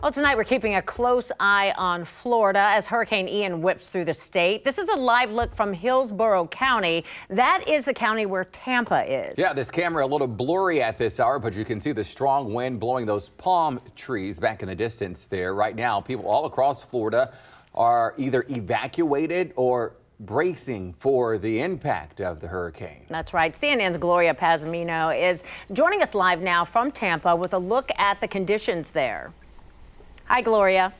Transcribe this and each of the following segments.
Well, tonight we're keeping a close eye on Florida as Hurricane Ian whips through the state. This is a live look from Hillsborough County. That is the county where Tampa is. Yeah, this camera a little blurry at this hour, but you can see the strong wind blowing those palm trees back in the distance there. Right now, people all across Florida are either evacuated or bracing for the impact of the hurricane. That's right. CNN's Gloria Pazamino is joining us live now from Tampa with a look at the conditions there. Hi, Gloria.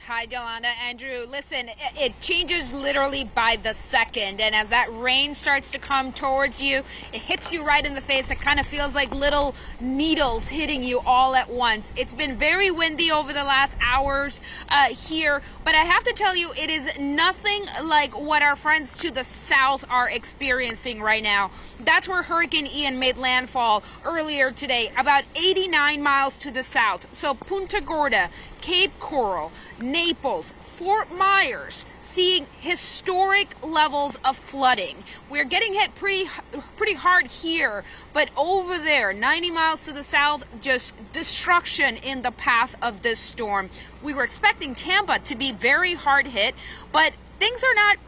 Hi, Yolanda. Andrew, listen, it changes literally by the second. And as that rain starts to come towards you, it hits you right in the face. It kind of feels like little needles hitting you all at once. It's been very windy over the last hours here. But I have to tell you, it is nothing like what our friends to the south are experiencing right now. That's where Hurricane Ian made landfall earlier today, about 89 miles to the south. So Punta Gorda, Cape Coral, Naples, Fort Myers, seeing historic levels of flooding. We're getting hit pretty hard here, but over there, 90 miles to the south, just destruction in the path of this storm. We were expecting Tampa to be very hard hit, but things are not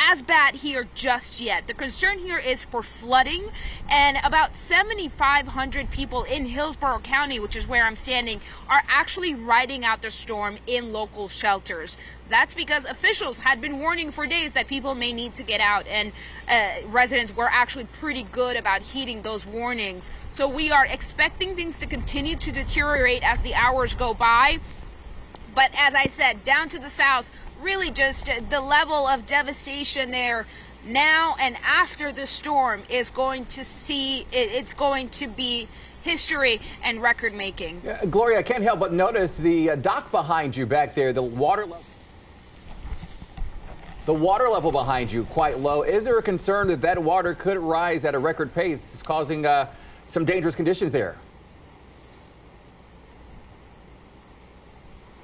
as bad here just yet. The concern here is for flooding, and about 7,500 people in Hillsborough County, which is where I'm standing, are actually riding out the storm in local shelters. That's because officials had been warning for days that people may need to get out, and residents were actually pretty good about heeding those warnings. So we are expecting things to continue to deteriorate as the hours go by. But as I said, down to the south, really just the level of devastation there now and after the storm is going to see, it's going to be history and record making. Gloria, I can't help but notice the dock behind you back there, the water level behind you quite low. Is there a concern that that water could rise at a record pace, causing some dangerous conditions there?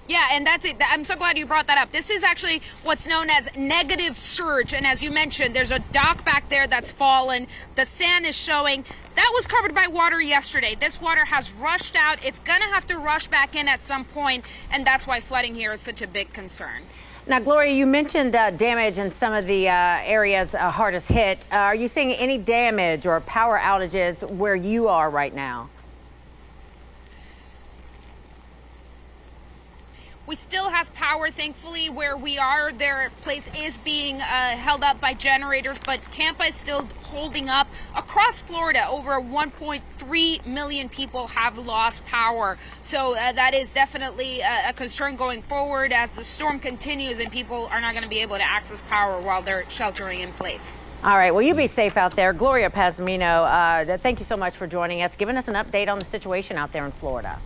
Yeah, and that's it. I'm so glad you brought that up. This is actually what's known as negative surge. And as you mentioned, there's a dock back there that's fallen. The sand is showing. That was covered by water yesterday. This water has rushed out. It's going to have to rush back in at some point, and that's why flooding here is such a big concern. Now, Gloria, you mentioned damage in some of the areas hardest hit. Are you seeing any damage or power outages where you are right now? We still have power, thankfully, where we are. Their place is being held up by generators, but Tampa is still holding up. Across Florida, over 1.3 million people have lost power. So that is definitely a concern going forward as the storm continues and people are not going to be able to access power while they're sheltering in place. All right. Well, you be safe out there. Gloria Pazamino, thank you so much for joining us, giving us an update on the situation out there in Florida.